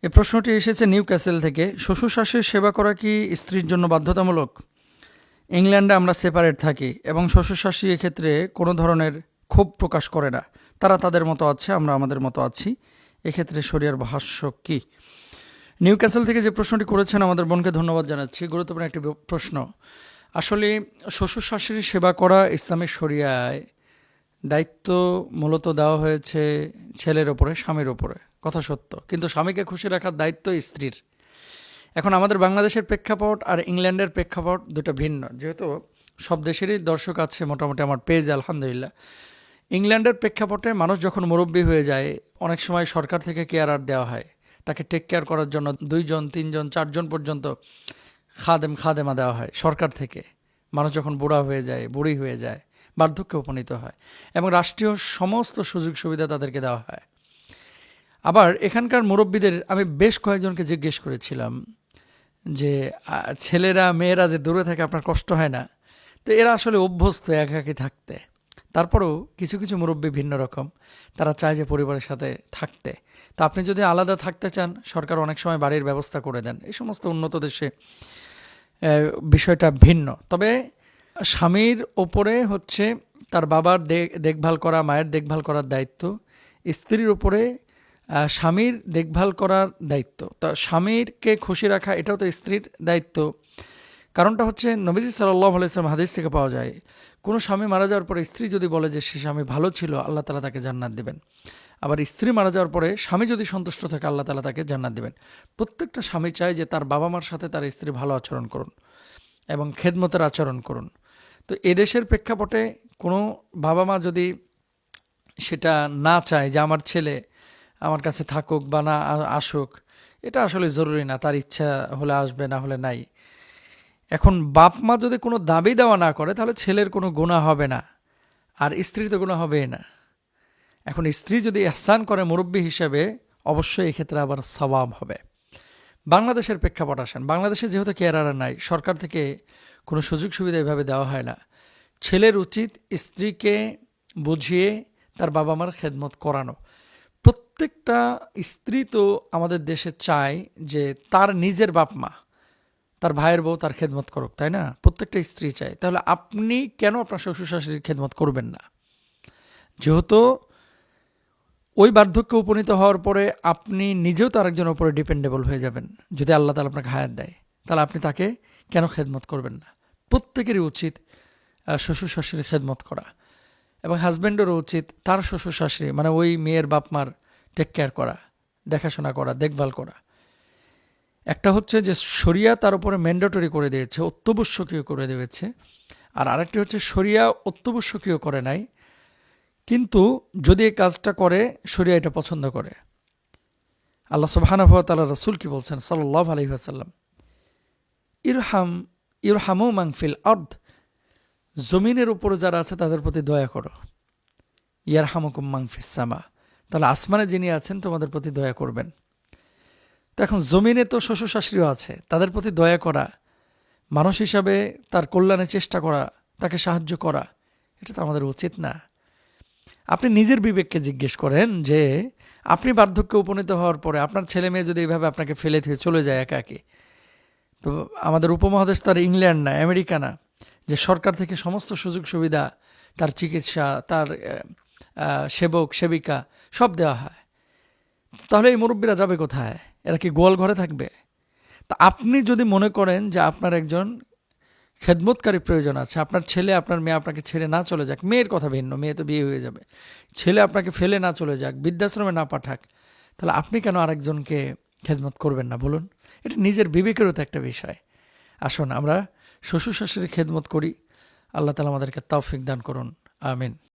এই প্রশ্নটি এসেছে নিউ ক্যাসেল থেকে। শ্বশুর শাশুড়ির সেবা করা কি স্ত্রীর জন্য বাধ্যতামূলক? ইংল্যান্ডে আমরা সেপারেট থাকি এবং শ্বশুর শাশুড়ি এক্ষেত্রে কোনো ধরনের ক্ষোভ প্রকাশ করে না। তারা তাদের মতো আছে, আমরা আমাদের মতো আছি। এক্ষেত্রে শরিয়ার ভাষ্য কি? নিউ ক্যাসেল থেকে যে প্রশ্নটি করেছেন আমাদের বোনকে ধন্যবাদ জানাচ্ছি। গুরুত্বপূর্ণ একটি প্রশ্ন। আসলে শ্বশুর শাশুড়ির সেবা করা ইসলামের শরিয়ায় দায়িত্ব মূলত দেওয়া হয়েছে ছেলের ওপরে, স্বামীর ওপরে। কথা সত্য, কিন্তু স্বামীকে খুশি রাখার দায়িত্ব স্ত্রীর। এখন আমাদের বাংলাদেশের প্রেক্ষাপট আর ইংল্যান্ডের প্রেক্ষাপট দুটো ভিন্ন, যেহেতু সব দেশেরই দর্শক আছে মোটামুটি আমার পেজে, আলহামদুলিল্লাহ। ইংল্যান্ডের প্রেক্ষাপটে মানুষ যখন মুরব্বী হয়ে যায়, অনেক সময় সরকার থেকে কেয়ারার দেওয়া হয়, তাকে টেক কেয়ার করার জন্য 2 জন 3 জন 4 জন পর্যন্ত খাদেমা দেওয়া হয় সরকার থেকে। মানুষ যখন বুড়া হয়ে যায়, বুড়ি হয়ে যায়, বার্ধক্যে উপনীত হয়, এবং রাষ্ট্রীয় সমস্ত সুযোগ সুবিধা তাদেরকে দেওয়া হয়। আবার এখানকার মুরব্বীদের আমি বেশ কয়েকজনকে জিজ্ঞেস করেছিলাম যে ছেলেরা মেয়েরা যে দূরে থাকে আপনার কষ্ট হয় না? তো এরা আসলে অভ্যস্ত একাকী থাকতে। তারপরেও কিছু কিছু মুরব্বী ভিন্ন রকম, তারা চায় যে পরিবারের সাথে থাকতে। তো আপনি যদি আলাদা থাকতে চান, সরকার অনেক সময় বাড়ির ব্যবস্থা করে দেন। এই সমস্ত উন্নত দেশে বিষয়টা ভিন্ন। তবে স্বামীর ওপরে হচ্ছে তার বাবার দেখভাল করা, মায়ের দেখভাল করার দায়িত্ব। স্ত্রীর ওপরে স্বামীর দেখভাল করার দায়িত্ব। তা স্বামীরকে খুশি রাখা এটাও তো স্ত্রীর দায়িত্ব। কারণটা হচ্ছে নবীজি সাল্লাল্লাহু আলাইহি ওয়াসাল্লাম হাদিস থেকে পাওয়া যায়, কোনো স্বামী মারা যাওয়ার পরে স্ত্রী যদি বলে যে সে স্বামী ভালো ছিল, আল্লাহ তাআলা তাকে জান্নাত দেবেন। আবার স্ত্রী মারা যাওয়ার পরে স্বামী যদি সন্তুষ্ট থাকে, আল্লাহ তাআলা তাকে জান্নাত দেবেন। প্রত্যেকটা স্বামী চায় যে তার বাবা মার সাথে তার স্ত্রী ভালো আচরণ করুন এবং খেদমতের আচরণ করুন। তো এদেশের প্রেক্ষাপটে কোনো বাবা মা যদি সেটা না চায় যে আমার ছেলে আমার কাছে থাকুক বা না আসুক, এটা আসলে জরুরি না, তার ইচ্ছা হলে আসবে, না হলে নাই। এখন বাপ মা যদি কোনো দাবি দেওয়া না করে, তাহলে ছেলের কোনো গুনাহ হবে না, আর স্ত্রীর তো গুনাহ হবেই না। এখন স্ত্রী যদি ইহসান করে মুরব্বী হিসেবে, অবশ্যই এক্ষেত্রে আবার সওয়াব হবে। বাংলাদেশের প্রেক্ষাপট আসেন। বাংলাদেশে যেহেতু কেয়ারার নাই, সরকার থেকে কোনো সুযোগ সুবিধা এভাবে দেওয়া হয় না। ছেলের উচিত স্ত্রীকে বুঝিয়ে তার বাবা মার খেদমত করানো। প্রত্যেকটা স্ত্রী তো আমাদের দেশে চায় যে তার নিজের বাপ মা, তার ভাইয়ের বউ তার খেদমত করুক, তাই না? প্রত্যেকটা স্ত্রী চায়। তাহলে আপনি কেন আপনার শ্বশুর শাশুড়ির খেদমত করবেন না? যেহেতু ওই বার্ধক্যে উপনীত হওয়ার পরে আপনি নিজেও তো আরেকজনের উপরে ডিপেন্ডেবল হয়ে যাবেন। যদি আল্লাহ তাআলা আপনাকে হায়াত দেয়, তাহলে আপনি তাকে কেন খেদমত করবেন না? প্রত্যেকেরই উচিত শ্বশুর শাশুড়ির খেদমত করা, এবং হাজব্যান্ডেরও উচিত তার শ্বশুর শাশুড়ি মানে ওই মেয়ের বাপ মার টেক কেয়ার করা, দেখাশোনা করা, দেখভাল করা। একটা হচ্ছে যে শরিয়া তার উপরে ম্যান্ডেটরি করে দিয়েছে, অত্যাবশ্যকীয় করে দিয়েছে। আর আরেকটি হচ্ছে শরিয়া অত্যাবশ্যকীয় করে নাই, কিন্তু যদি এই কাজটা করে শরিয়া এটা পছন্দ করে। আল্লাহ সুবহানাহু ওয়া তাআলা রাসূল কি বলছেন সাল্লাল্লাহু আলাইহি ওয়াসাল্লাম, ইরহামু মান ফিল আরদ, জমিনের উপরে যারা আছে তাদের প্রতি দয়া করো। ইয়ারহামুকুম মান ফিস সামা, তাহলে আসমানে যিনি আছেন তোমাদের প্রতি দয়া করবেন। তো এখন জমিনে তো শ্বশুর শাশুড়িও আছে, তাদের প্রতি দয়া করা, মানুষ হিসাবে তার কল্যাণে চেষ্টা করা, তাকে সাহায্য করা, এটা তো আমাদের উচিত না? আপনি নিজের বিবেককে জিজ্ঞেস করেন যে আপনি বার্ধক্যে উপনীত হওয়ার পরে আপনার ছেলে মেয়ে যদি এইভাবে আপনাকে ফেলে দিয়ে চলে যায় একাকী, তো আমাদের উপমহাদেশ তো আর ইংল্যান্ড না, আমেরিকা না, যে সরকার থেকে সমস্ত সুযোগ সুবিধা, তার চিকিৎসা, তার সেবক সেবিকা সব দেওয়া হয়। তাহলে এই মুরব্বীরা যাবে কোথায়? এরা কি গোয়াল ঘরে থাকবে? তা আপনি যদি মনে করেন যে আপনার একজন খেদমতকারী প্রয়োজন আছে, আপনার ছেলে আপনার মেয়ে আপনাকে ছেড়ে না চলে যাক, মেয়ের কথা ভিন্ন, মেয়ে তো বিয়ে হয়ে যাবে, ছেলে আপনাকে ফেলে না চলে যাক, বৃদ্ধাশ্রমে না পাঠাক, তাহলে আপনি কেন আরেকজনকে খেদমত করবেন না বলুন? এটা নিজের বিবেকেরও তো একটা বিষয়। আসুন আমরা শ্বশুর শাশুড়ির খেদমত করি। আল্লাহ তাআলা আমাদেরকে তৌফিক দান করুন। আমিন।